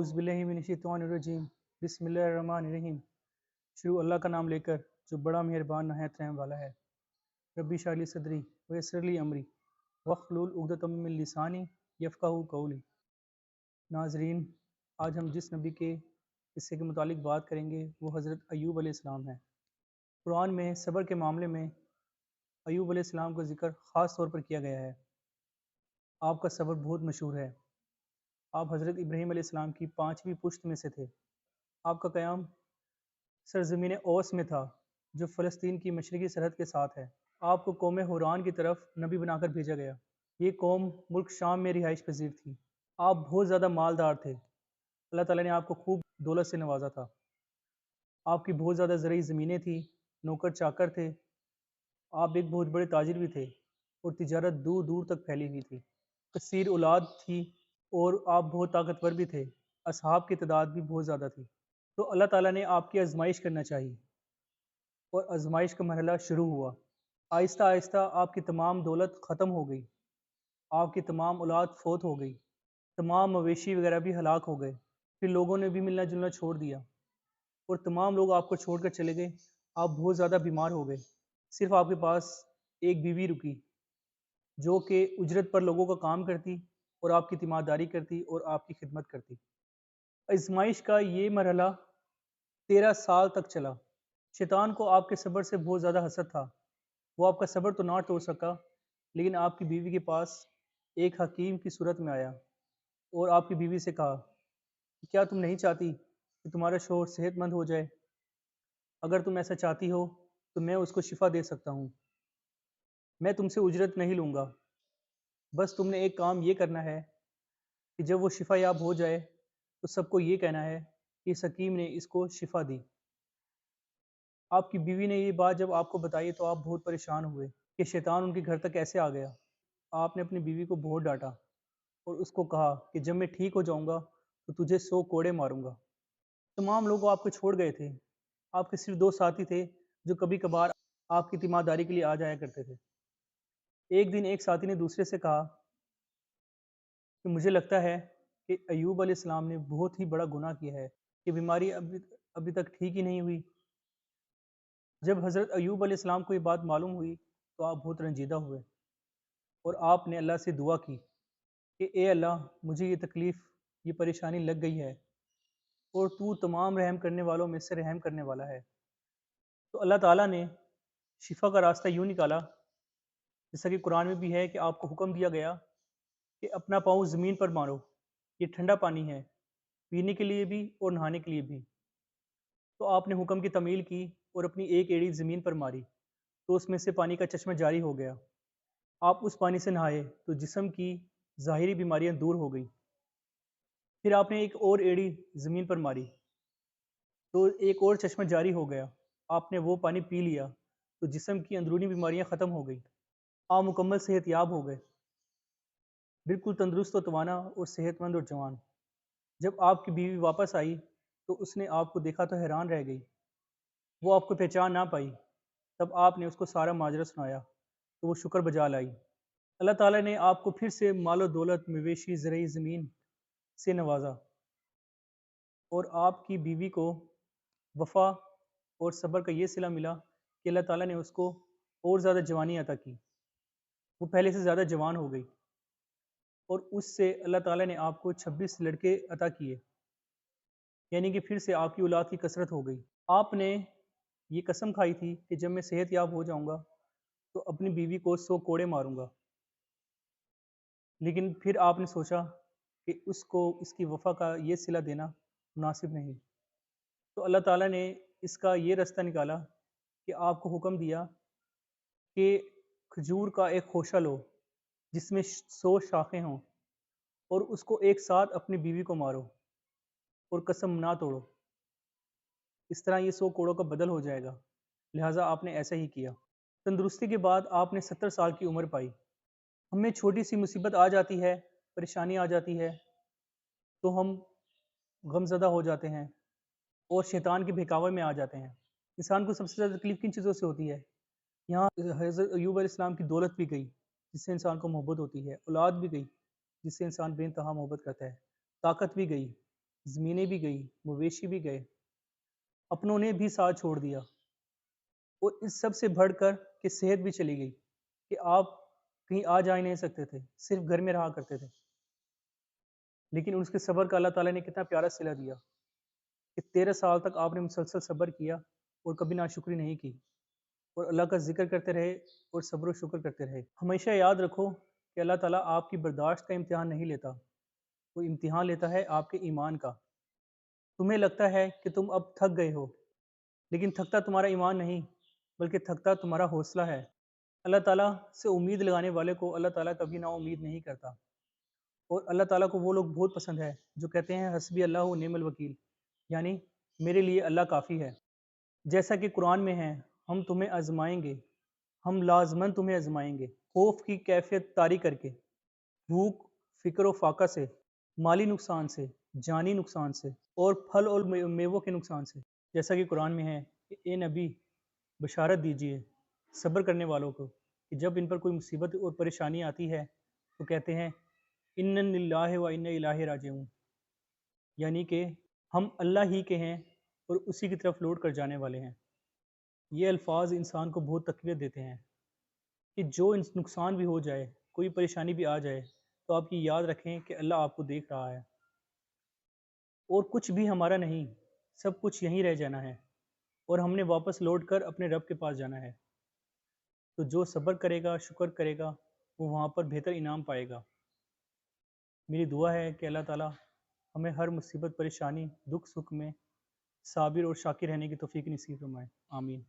اعوذ باللہ من الشیطان الرجیم بسم اللہ الرحمن الرحیم۔ شروع اللہ کا نام لے کر جو بڑا مہربان نہایت رحم والا ہے۔ ربی اشرح لی صدری ویسر لی امری واحلل عقدۃ من لسانی یفقہوا قولی۔ ناظرین، آج ہم جس نبی کے قصے کے متعلق بات کریں گے وہ حضرت ایوب علیہ السلام ہے۔ قرآن میں صبر کے معاملے میں ایوب علیہ السلام کا ذکر خاص طور پر کیا گیا ہے۔ آپ کا صبر بہت مشہور ہے۔ آپ حضرت ابراہیم علیہ السلام کی 5ویں پشت میں سے تھے۔ آپ کا قیام سرزمین اوس میں تھا جو فلسطین کی مشرقی سرحد کے ساتھ ہے۔ آپ کو قوم حوران کی طرف نبی بنا کر بھیجا گیا۔ یہ قوم ملک شام میں رہائش پذیر تھی۔ آپ بہت زیادہ مالدار تھے۔ اللہ تعالیٰ نے آپ کو خوب دولت سے نوازا تھا۔ آپ کی بہت زیادہ زرعی زمینیں تھیں، نوکر چاکر تھے۔ آپ ایک بہت بڑے تاجر بھی تھے اور تجارت دور دور تک پھیلی ہوئی تھی۔ کثیر اولاد تھی اور آپ بہت طاقتور بھی تھے۔ اصحاب کی تعداد بھی بہت زیادہ تھی۔ تو اللہ تعالیٰ نے آپ کی آزمائش کرنا چاہی اور آزمائش کا مرحلہ شروع ہوا۔ آہستہ آہستہ آپ کی تمام دولت ختم ہو گئی۔ آپ کی تمام اولاد فوت ہو گئی۔ تمام مویشی وغیرہ بھی ہلاک ہو گئے۔ پھر لوگوں نے بھی ملنا جلنا چھوڑ دیا اور تمام لوگ آپ کو چھوڑ کر چلے گئے۔ آپ بہت زیادہ بیمار ہو گئے۔ صرف آپ کے پاس ایک بیوی رکی جو کہ اجرت پر لوگوں کا کام کرتی اور آپ کی تیمارداری کرتی اور آپ کی خدمت کرتی۔ آزمائش کا یہ مرحلہ 13 سال تک چلا۔ شیطان کو آپ کے صبر سے بہت زیادہ حسد تھا۔ وہ آپ کا صبر تو نہ توڑ سکا، لیکن آپ کی بیوی کے پاس ایک حکیم کی صورت میں آیا اور آپ کی بیوی سے کہا کہ کیا تم نہیں چاہتی کہ تمہارا شوہر صحت مند ہو جائے؟ اگر تم ایسا چاہتی ہو تو میں اس کو شفا دے سکتا ہوں۔ میں تم سے اجرت نہیں لوں گا، بس تم نے ایک کام یہ کرنا ہے کہ جب وہ شفا یاب ہو جائے تو سب کو یہ کہنا ہے کہ اس حکیم نے اس کو شفا دی۔ آپ کی بیوی نے یہ بات جب آپ کو بتائی تو آپ بہت پریشان ہوئے کہ شیطان ان کے گھر تک کیسے آ گیا۔ آپ نے اپنی بیوی کو بہت ڈانٹا اور اس کو کہا کہ جب میں ٹھیک ہو جاؤں گا تو تجھے 100 کوڑے ماروں گا۔ تمام لوگ آپ کو چھوڑ گئے تھے۔ آپ کے صرف 2 ساتھی تھے جو کبھی کبھار آپ کی تیمارداری کے لیے آ جایا کرتے تھے۔ ایک دن ایک ساتھی نے دوسرے سے کہا کہ مجھے لگتا ہے کہ ایوب علیہ السلام نے بہت ہی بڑا گناہ کیا ہے کہ بیماری ابھی تک ٹھیک ہی نہیں ہوئی۔ جب حضرت ایوب علیہ السلام کو یہ بات معلوم ہوئی تو آپ بہت رنجیدہ ہوئے اور آپ نے اللہ سے دعا کی کہ اے اللہ، مجھے یہ تکلیف، یہ پریشانی لگ گئی ہے اور تو تمام رحم کرنے والوں میں سے رحم کرنے والا ہے۔ تو اللہ تعالیٰ نے شفا کا راستہ یوں نکالا، جیسا کہ قرآن میں بھی ہے کہ آپ کو حکم دیا گیا کہ اپنا پاؤں زمین پر مارو۔ یہ ٹھنڈا پانی ہے، پینے کے لیے بھی اور نہانے کے لیے بھی۔ تو آپ نے حکم کی تعمیل کی اور اپنی ایک ایڑی زمین پر ماری تو اس میں سے پانی کا چشمہ جاری ہو گیا۔ آپ اس پانی سے نہائے تو جسم کی ظاہری بیماریاں دور ہو گئیں۔ پھر آپ نے ایک اور ایڑی زمین پر ماری تو ایک اور چشمہ جاری ہو گیا۔ آپ نے وہ پانی پی لیا تو جسم کی اندرونی بیماریاں ختم ہو گئیں۔ آپ مکمل صحت یاب ہو گئے، بالکل تندرست و توانا اور صحت مند اور جوان۔ جب آپ کی بیوی واپس آئی تو اس نے آپ کو دیکھا تو حیران رہ گئی۔ وہ آپ کو پہچان نہ پائی۔ تب آپ نے اس کو سارا ماجرا سنایا تو وہ شکر بجا لائی۔ اللہ تعالیٰ نے آپ کو پھر سے مال و دولت، مویشی، زرعی زمین سے نوازا اور آپ کی بیوی کو وفا اور صبر کا یہ صلہ ملا کہ اللہ تعالیٰ نے اس کو اور زیادہ جوانی عطا کی۔ وہ پہلے سے زیادہ جوان ہو گئی اور اس سے اللہ تعالیٰ نے آپ کو 26 لڑکے عطا کیے، یعنی کہ پھر سے آپ کی اولاد کی کثرت ہو گئی۔ آپ نے یہ قسم کھائی تھی کہ جب میں صحت یاب ہو جاؤں گا تو اپنی بیوی کو 100 کوڑے ماروں گا، لیکن پھر آپ نے سوچا کہ اس کو اس کی وفا کا یہ صلہ دینا مناسب نہیں۔ تو اللہ تعالیٰ نے اس کا یہ رستہ نکالا کہ آپ کو حکم دیا کہ کھجور کا ایک خوشہ لو جس میں 100 شاخیں ہوں اور اس کو ایک ساتھ اپنی بیوی کو مارو اور قسم نہ توڑو۔ اس طرح یہ 100 کوڑوں کا بدل ہو جائے گا۔ لہٰذا آپ نے ایسا ہی کیا۔ تندرستی کے بعد آپ نے 70 سال کی عمر پائی۔ ہمیں چھوٹی سی مصیبت آ جاتی ہے، پریشانی آ جاتی ہے تو ہم غم زدہ ہو جاتے ہیں اور شیطان کے بہکاوے میں آ جاتے ہیں۔ انسان کو سب سے زیادہ تکلیف کن چیزوں سے ہوتی ہے؟ یہاں حضرت ایوب علیہ السلام کی دولت بھی گئی جس سے انسان کو محبت ہوتی ہے، اولاد بھی گئی جس سے انسان بے انتہا محبت کرتا ہے، طاقت بھی گئی، زمینیں بھی گئی، مویشی بھی گئے، اپنوں نے بھی ساتھ چھوڑ دیا، اور اس سب سے بڑھ کر کہ صحت بھی چلی گئی کہ آپ کہیں آ جا ہی نہیں سکتے تھے، صرف گھر میں رہا کرتے تھے۔ لیکن اس کے صبر کا اللہ تعالیٰ نے کتنا پیارا صلہ دیا کہ 13 سال تک آپ نے مسلسل صبر کیا اور کبھی ناشکری نہیں کی، اور اللہ کا ذکر کرتے رہے اور صبر و شکر کرتے رہے۔ ہمیشہ یاد رکھو کہ اللہ تعالیٰ آپ کی برداشت کا امتحان نہیں لیتا، وہ امتحان لیتا ہے آپ کے ایمان کا۔ تمہیں لگتا ہے کہ تم اب تھک گئے ہو، لیکن تھکتا تمہارا ایمان نہیں بلکہ تھکتا تمہارا حوصلہ ہے۔ اللہ تعالیٰ سے امید لگانے والے کو اللہ تعالیٰ کبھی نا امید نہیں کرتا، اور اللہ تعالیٰ کو وہ لوگ بہت پسند ہے جو کہتے ہیں حسبی اللہ و نعم الوکیل، یعنی میرے لیے اللہ کافی ہے۔ جیسا کہ قرآن میں ہے، ہم تمہیں آزمائیں گے، ہم لازماً تمہیں آزمائیں گے، خوف کی کیفیت طاری کر کے، بھوک، فکر و فاقہ سے، مالی نقصان سے، جانی نقصان سے، اور پھل اور میووں کے نقصان سے۔ جیسا کہ قرآن میں ہے کہ اے نبی بشارت دیجئے صبر کرنے والوں کو کہ جب ان پر کوئی مصیبت اور پریشانی آتی ہے تو کہتے ہیں اِنَّ لِلَّهِ وَإِنَّ إِلَيْهِ راجعون، یعنی کہ ہم اللہ ہی کے ہیں اور اسی کی طرف لوٹ کر جانے والے ہیں۔ یہ الفاظ انسان کو بہت تقویت دیتے ہیں کہ جو نقصان بھی ہو جائے، کوئی پریشانی بھی آ جائے، تو آپ کی یاد رکھیں کہ اللہ آپ کو دیکھ رہا ہے، اور کچھ بھی ہمارا نہیں، سب کچھ یہیں رہ جانا ہے، اور ہم نے واپس لوٹ کر اپنے رب کے پاس جانا ہے۔ تو جو صبر کرے گا، شکر کرے گا، وہ وہاں پر بہتر انعام پائے گا۔ میری دعا ہے کہ اللہ تعالیٰ ہمیں ہر مصیبت، پریشانی، دکھ سکھ میں صابر اور شاکر رہنے کی توفیق نصیب فرمائے۔ آمین۔